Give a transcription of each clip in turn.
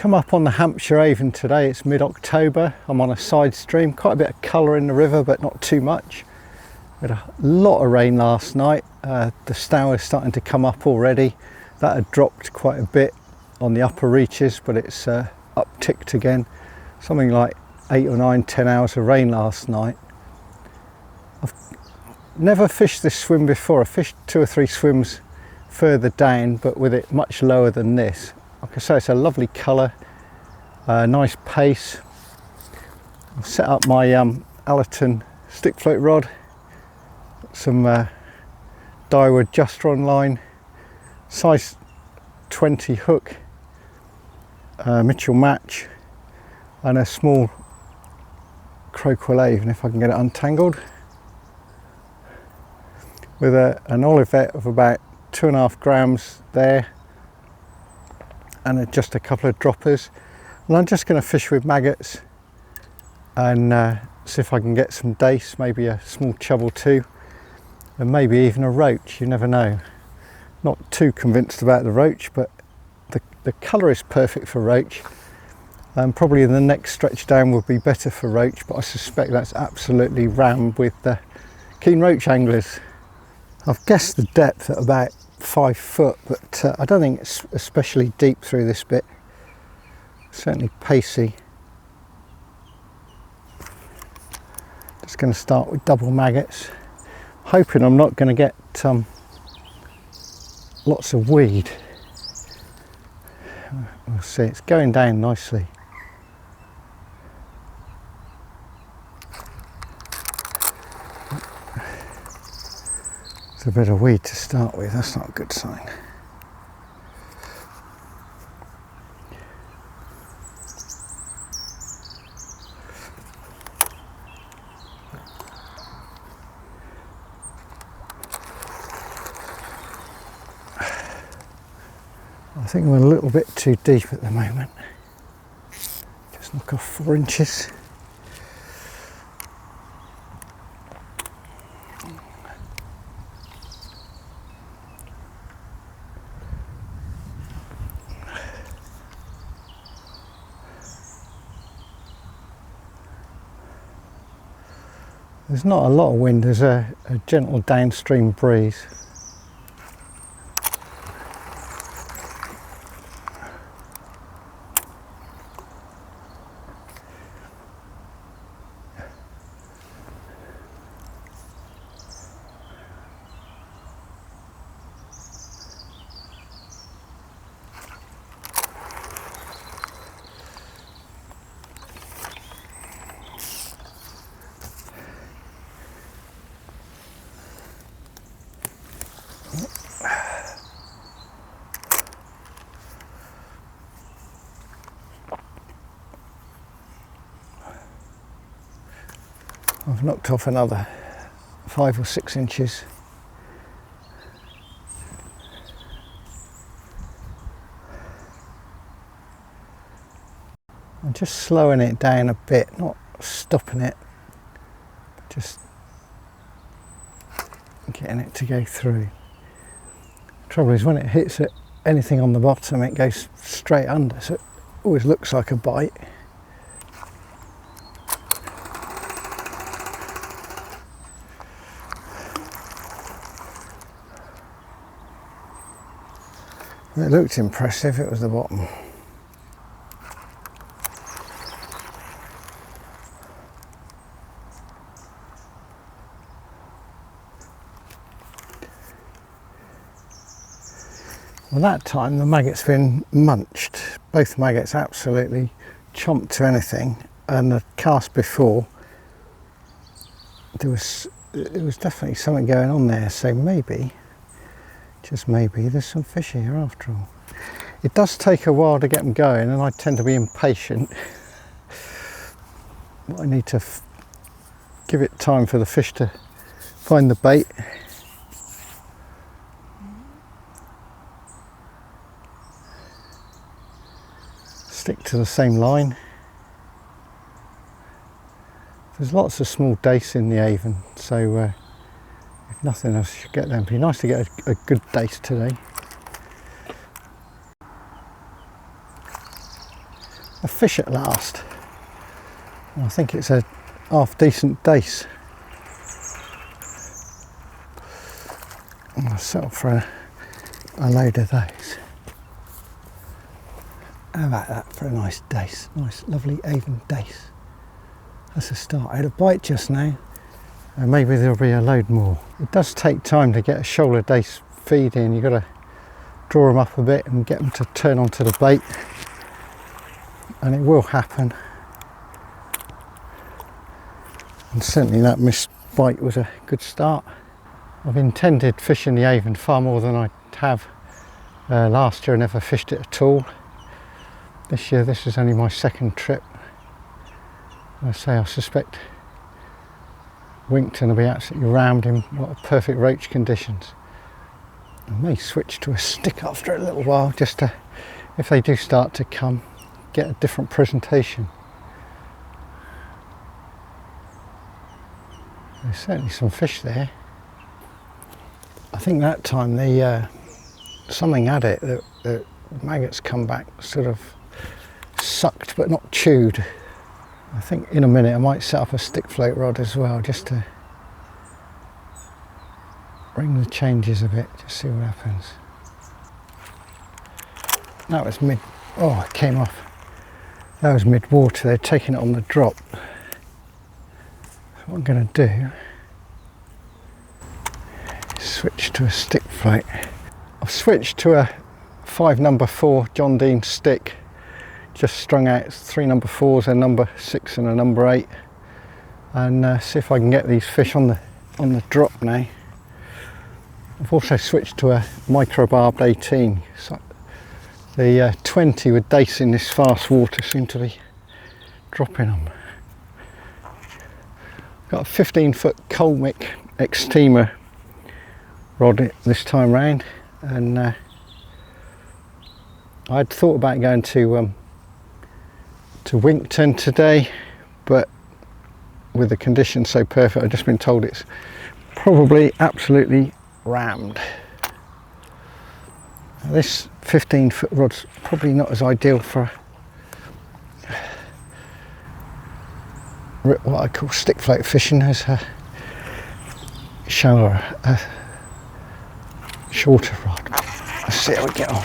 Come up on the Hampshire Avon today. It's mid-October. I'm on a side stream, quite a bit of colour in the river, but not too much. We had a lot of rain last night. The Stour is starting to come up already. That had dropped quite a bit on the upper reaches, but it's upticked again. Something like 8 or 9, 10 hours of rain last night. I've never fished this swim before. I fished 2 or 3 swims further down, but with it much lower than this. Like I say, it's a lovely colour, nice pace. I've set up my Allerton stick float rod, some Dyewood Justron line, size 20 hook, Mitchell match, and a small Croquet Avon, if I can get it untangled, with an olivet of about 2.5 grams there, and just a couple of droppers. And I'm just going to fish with maggots and see if I can get some dace, maybe a small chub or 2, and maybe even a roach. You never know. Not too convinced about the roach, but the colour is perfect for roach. Probably the next stretch down would be better for roach, but I suspect that's absolutely rammed with the keen roach anglers. I've guessed the depth at about 5 foot, but I don't think it's especially deep through this bit. Certainly pacey. Just going to start with double maggots. Hoping I'm not going to get lots of weed. We'll see. It's going down nicely. A bit of weed to start with, that's not a good sign. I think we're a little bit too deep at the moment. Just knock off 4 inches. There's not a lot of wind, there's a gentle downstream breeze. I've knocked off another 5 or 6 inches. I'm just slowing it down a bit, not stopping it, but just getting it to go through. The trouble is when it hits at anything on the bottom, it goes straight under, so it always looks like a bite. It looked impressive, it was the bottom. Well, that time the maggot's been munched. Both maggots absolutely chomped to anything, and the cast before there was definitely something going on there, so maybe, just maybe, there's some fish here after all. It does take a while to get them going, and I tend to be impatient. I need to give it time for the fish to find the bait. Stick to the same line. There's lots of small dace in the Avon, so if nothing else, you should get them. It'd be nice to get a good dace today. a fish at last. I think it's a half decent dace. I'll settle for a load of those. How about that for a nice dace? Nice lovely Avon dace. That's a start. I had a bite just now, and maybe there'll be a load more. It does take time to get a shoal of dace feed in. You've got to draw them up a bit and get them to turn onto the bait, and it will happen. And certainly that missed bite was a good start. I've intended fishing the Avon far more than I have. Last year I never fished it at all. This year this is only my second trip. I say I suspect Wintle will be absolutely rammed in what are perfect roach conditions. I may switch to a stick after a little while, just to, if they do start to come, get a different presentation. There's certainly some fish there. I think that time the something had it, the maggots come back sort of sucked but not chewed. I think in a minute I might set up a stick float rod as well, just to bring the changes a bit, just see what happens. That was it came off. That was mid-water, they're taking it on the drop. So what I'm going to do is switch to a stick float. I've switched to a 5 number 4 John Dean stick, just strung out 3 number 4s, a number 6 and a number 8, and see if I can get these fish on the drop now. I've also switched to a micro barbed 18. So the 20 with Dace in this fast water seem to be dropping them. Got a 15-foot Colmic Extremer rod this time round, and I'd thought about going to Wintle today, but with the conditions so perfect, I've just been told it's probably absolutely rammed. Now, this 15-foot rod's probably not as ideal for what I call stick float fishing, as a shallower, shorter rod. Let's see how we get on.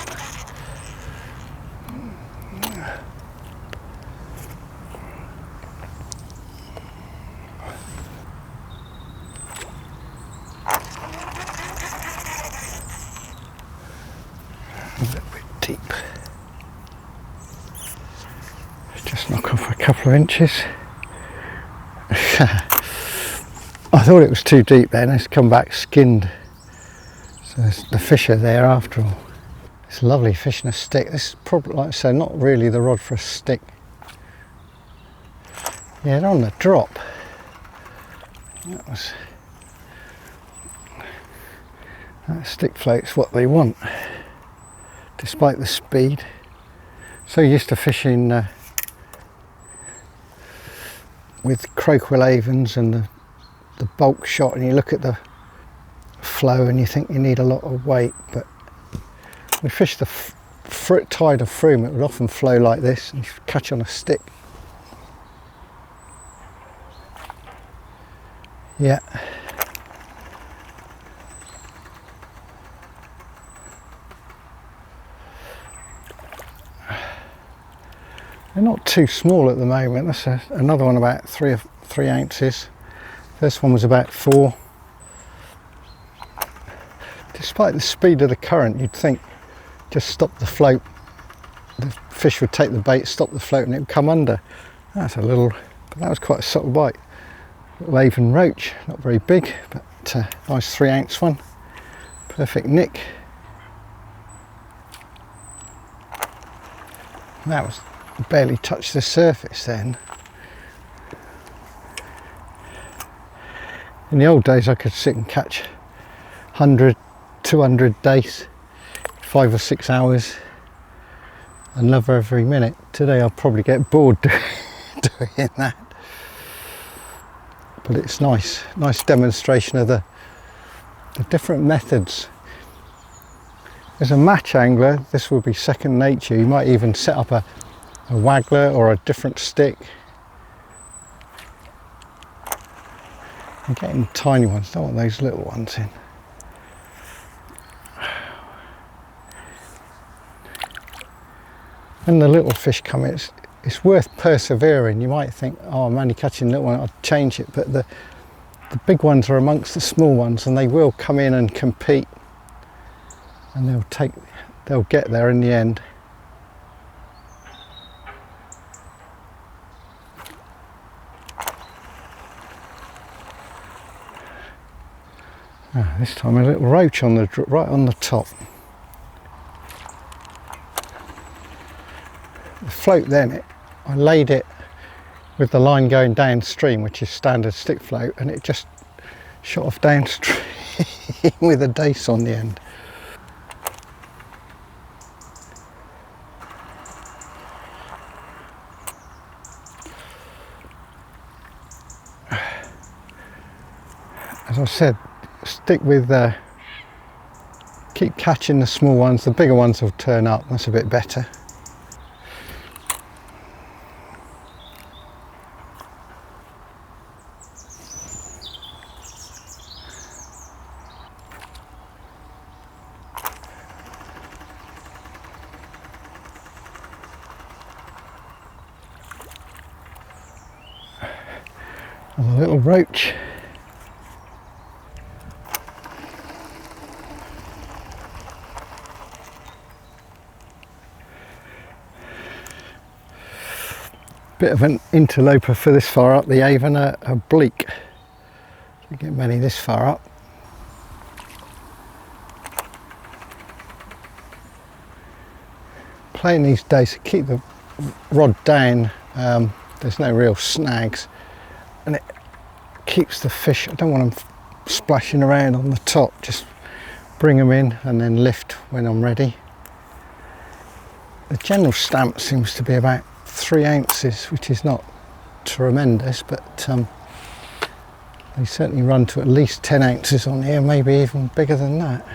A little bit deep. Just knock off a couple of inches. I thought it was too deep then, it's come back skinned. So the fish are there after all. It's lovely fishing a stick. This is probably, like I say, not really the rod for a stick. Yeah, they're on the drop. That stick float's what they want, despite the speed. So used to fishing with croakquill avons and the bulk shot, and you look at the flow and you think you need a lot of weight, but we fish the tide of Froome, it would often flow like this and you catch on a stick. Yeah. They're not too small at the moment. That's another one about 3 ounces. First one was about 4. Despite the speed of the current, you'd think just stop the float, the fish would take the bait, stop the float, and it would come under. That's a little, but that was quite a subtle bite. Little Avon roach, not very big, but nice 3 ounce one. Perfect nick. That was barely touched the surface then. In the old days I could sit and catch 100, 200 dace, 5 or 6 hours, another every minute. Today I'll probably get bored doing that. But it's nice demonstration of the different methods. As a match angler, this will be second nature. You might even set up a a waggler or a different stick. I'm getting tiny ones, don't want those little ones in. When the little fish come in, it's worth persevering. You might think, oh, I'm only catching a little one, I'll change it, but the big ones are amongst the small ones, and they will come in and compete, and they'll get there in the end. This time a little roach on right on the top. The float then, I laid it with the line going downstream, which is standard stick float, and it just shot off downstream with a dace on the end. As I said, stick with keep catching the small ones, the bigger ones will turn up, that's a bit better. And a little roach. Bit of an interloper for this far up the Avon, a bleak. Don't get many this far up. Playing these days to keep the rod down, there's no real snags, and it keeps the fish, I don't want them splashing around on the top, just bring them in and then lift when I'm ready. The general stamp seems to be about 3 ounces, which is not tremendous, but they certainly run to at least 10 ounces on here, maybe even bigger than that.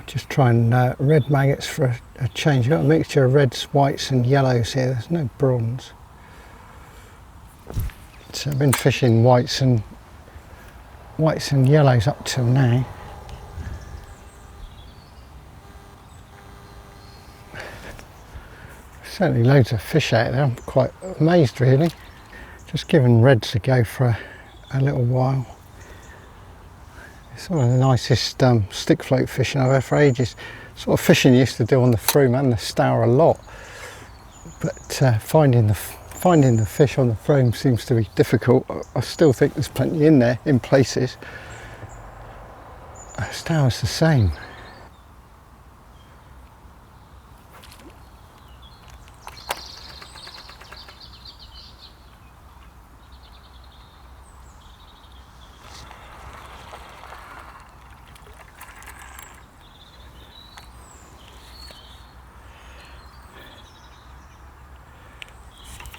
Just trying red maggots for a change. I've got a mixture of reds, whites and yellows here, there's no bronze. So I've been fishing whites and yellows up till now. Certainly loads of fish out there, I'm quite amazed really. Just giving reds a go for a little while. It's one of the nicest stick float fishing I've had for ages. Sort of fishing you used to do on the Froome and the Stour a lot, but finding the fish on the Froome seems to be difficult. I still think there's plenty in there in places. Stour's the same.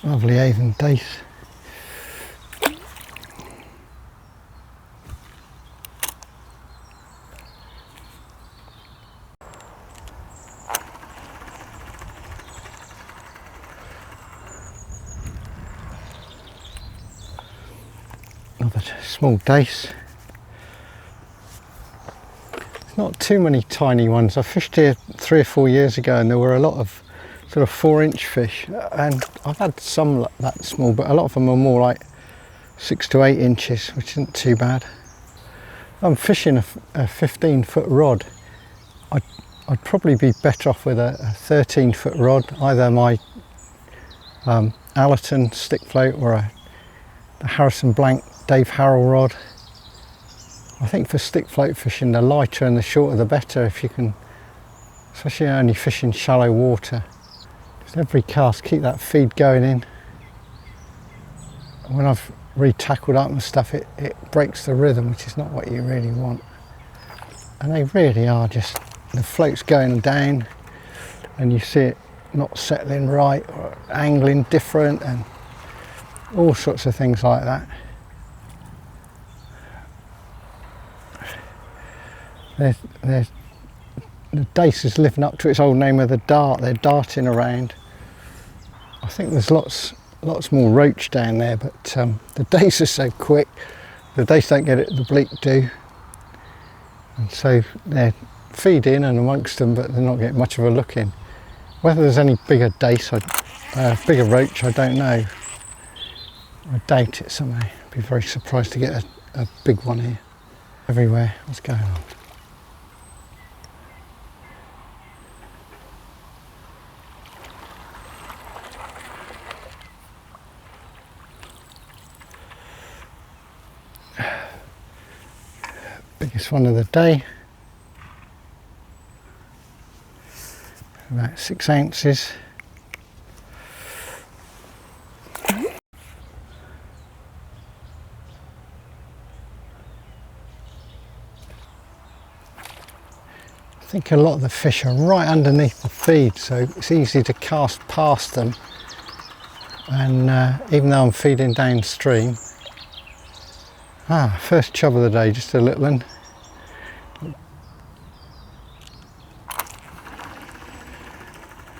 Lovely Avon Dace. Another small dace. There's not too many tiny ones. I fished here 3 or 4 years ago and there were a lot of sort of 4-inch fish, and I've had some that small, but a lot of them are more like 6 to 8 inches, which isn't too bad. I'm fishing a 15-foot rod. I'd probably be better off with a 13-foot rod, either my Allerton stick float or a Harrison Blank Dave Harrell rod. I think for stick float fishing, the lighter and the shorter the better, if you can, especially only fishing shallow water. Every cast, keep that feed going in. When I've re-tackled up and stuff, it breaks the rhythm, which is not what you really want. And they really are just, the float's going down and you see it not settling right or angling different and all sorts of things like that. There's the dace is living up to its old name of the dart. They're darting around. I think there's lots more roach down there, but the dace is so quick. The dace don't get it, the bleak do. And so they're feeding and amongst them, but they're not getting much of a look in. Whether there's any bigger dace, bigger roach, I don't know. I doubt it somehow. I'd be very surprised to get a big one here. Everywhere, what's going on? Biggest one of the day, about 6 ounces. I think a lot of the fish are right underneath the feed, so it's easy to cast past them, and even though I'm feeding downstream. First chub of the day, just a little one.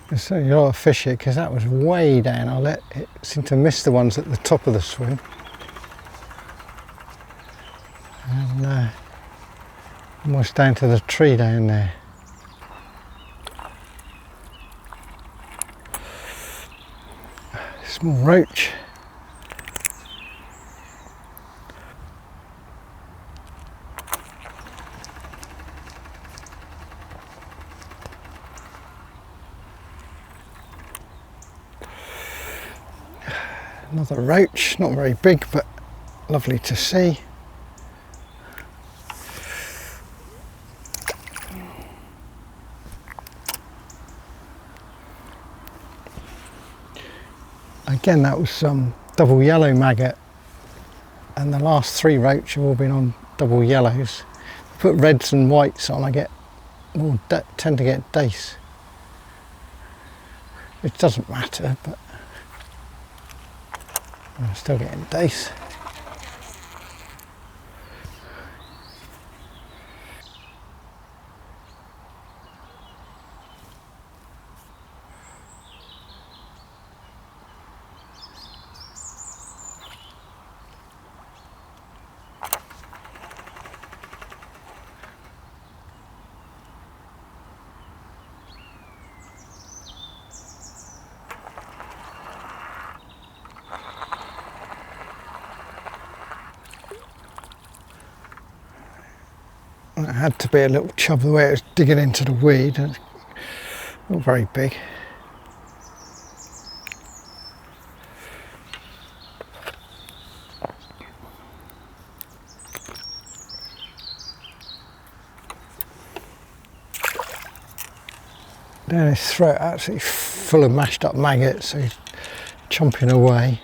There's certainly a lot of fish here because that was way down. It seemed to miss the ones at the top of the swim. And almost down to the tree down there. Small roach. Another roach, not very big, but lovely to see. Again, that was some double yellow maggot, and the last 3 roach have all been on double yellows. Put reds and whites on, tend to get dace. It doesn't matter, but I'm still getting dace. It had to be a little chub the way it was digging into the weed. It's not very big. Down his throat, absolutely full of mashed up maggots, so he's chomping away.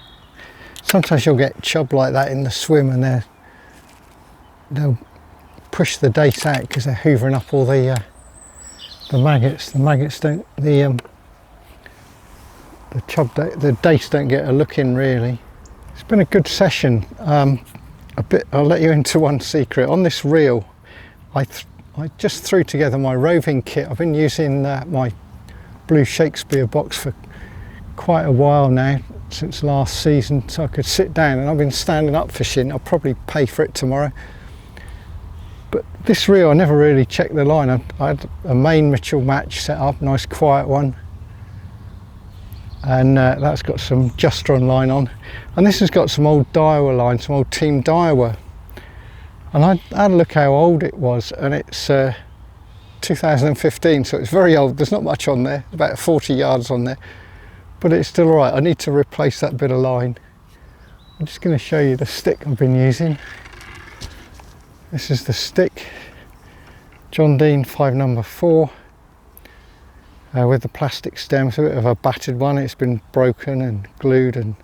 Sometimes you'll get chub like that in the swim, and they'll push the dace out because they're hoovering up all the maggots. The maggots don't, the dace don't get a look in really. It's been a good session. I'll let you into one secret. On this reel, I just threw together my roving kit. I've been using my blue Shakespeare box for quite a while now, since last season, so I could sit down, and I've been standing up fishing. I'll probably pay for it tomorrow. But this reel, I never really checked the line. I had a main Mitchell match set up, nice quiet one, and that's got some Justron line on, and this has got some old Daiwa line, some old Team Daiwa, and I had a look how old it was, and it's 2015, so it's very old. There's not much on there, about 40 yards on there, but it's still alright. I need to replace that bit of line. I'm just going to show you the stick I've been using. This is the stick, John Dean 5 number 4, with the plastic stem. It's a bit of a battered one. It's been broken and glued, and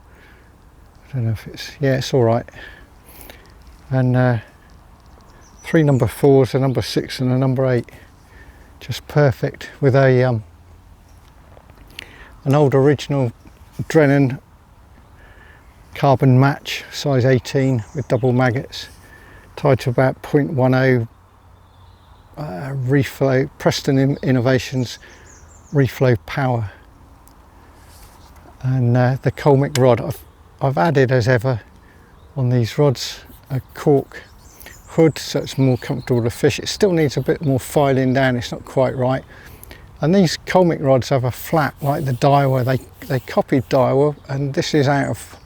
I don't know if it's all right. And 3 number 4s, a number 6 and a number 8, just perfect, with an old original Drennan carbon match, size 18, with double maggots, tied to about 0.10 reflow, Preston Innovations reflow power. And the colmic rod, I've added as ever on these rods a cork hood so it's more comfortable to fish. It still needs a bit more filing down, it's not quite right. And these colmic rods have a flap like the Daiwa. They copied Daiwa, and this is out of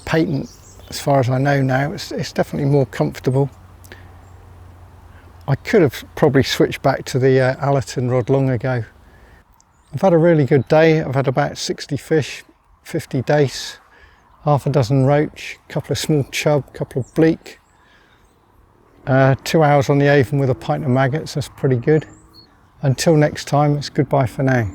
patent as far as I know now. It's definitely more comfortable. I could have probably switched back to the Allerton rod long ago. I've had a really good day. I've had about 60 fish, 50 dace, half a dozen roach, a couple of small chub, a couple of bleak. 2 hours on the Avon with a pint of maggots, that's pretty good. Until next time, it's goodbye for now.